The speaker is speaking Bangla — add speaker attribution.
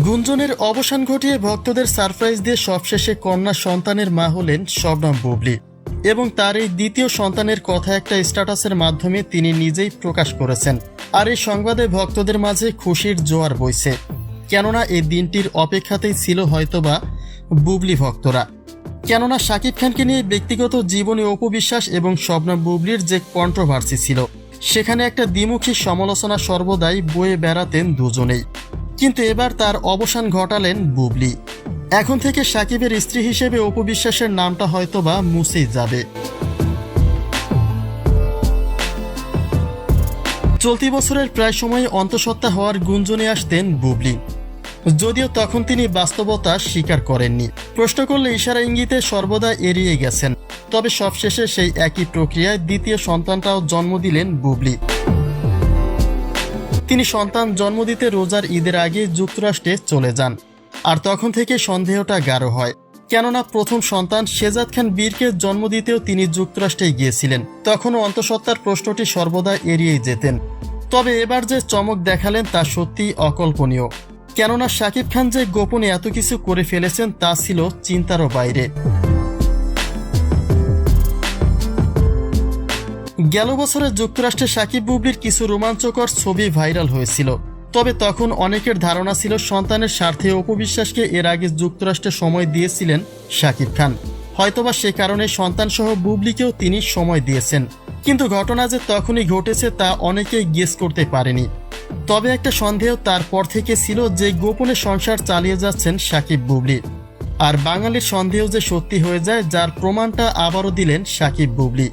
Speaker 1: গুঞ্জনের অবসান ঘটিয়ে ভক্তদের সারপ্রাইজ দিয়ে সবশেষে কন্যা সন্তানের মা হলেন শবনম বুবলী এবং তার এই দ্বিতীয় সন্তানের কথা একটা স্ট্যাটাসের মাধ্যমে তিনি নিজেই প্রকাশ করেছেন। আর এই সংবাদে ভক্তদের মাঝে খুশির জোয়ার বইছে, কেননা এই দিনটির অপেক্ষাতেই ছিল হয়তোবা বুবলী ভক্তরা। কেননা শাকিব খানকে নিয়ে ব্যক্তিগত জীবনে অপবিশ্বাস এবং শবনম বুবলীর যে কন্ট্রোভার্সি ছিল, সেখানে একটা দ্বিমুখী সমালোচনা সর্বদাই বয়ে বেড়াতেন দুজনেই। কিন্তু এবার তার অবসান ঘটালেন বুবলী। এখন থেকে শাকিবের স্ত্রী হিসেবে অপবিশ্বাসের নামটা হয়তোবা মুছেই যাবে। চলতি বছরের প্রায় সময় অন্তঃসত্ত্বা হওয়ার গুঞ্জনে আসতেন বুবলী, যদিও তখন তিনি বাস্তবতা স্বীকার করেননি। প্রশ্ন করলে ইশারা ইঙ্গিতে সর্বদা এড়িয়ে গেছেন। তবে সবশেষে সেই একই প্রক্রিয়ায় দ্বিতীয় সন্তানটাও জন্ম দিলেন বুবলী। তিনি সন্তান জন্ম দিতে রোজার ঈদের আগে যুক্তরাষ্ট্রে চলে যান। আর তখন থেকে সন্দেহটা গাঢ় হয়, কেননা প্রথম সন্তান শেজাদ খান বীরকে জন্ম দিতেও তিনি যুক্তরাষ্ট্রে গিয়েছিলেন। তখনও অন্তঃসত্ত্বার প্রশ্নটি সর্বদা এড়িয়েই যেতেন। তবে এবার যে চমক দেখালেন তা সত্যিই অকল্পনীয়, কেননা শাকিব খান যে গোপনে এত কিছু করে ফেলেছেন তা ছিল চিন্তারও বাইরে। গেল বছরে যুক্তরাষ্ট্রে শাকিব বুবলীর কিছু রোমাঞ্চকর ছবি ভাইরাল হয়েছিল। তবে তখন অনেকের ধারণা ছিল সন্তানের স্বার্থে অপবিশ্বাসকে এর আগে যুক্তরাষ্ট্রে সময় দিয়েছিলেন শাকিব খান। হয়তোবা সে কারণে সন্তানসহ বুবলীকেও তিনি সময় দিয়েছেন। কিন্তু ঘটনা যে তখনই ঘটেছে তা অনেকেই গেস করতে পারেনি। তবে একটা সন্দেহ তারপর থেকে ছিল যে গোপনে সংসার চালিয়ে যাচ্ছেন শাকিব বুবলী। আর বাঙালির সন্দেহ যে সত্যি হয়ে যায়, যার প্রমাণটা আবারও দিলেন শাকিব বুবলী।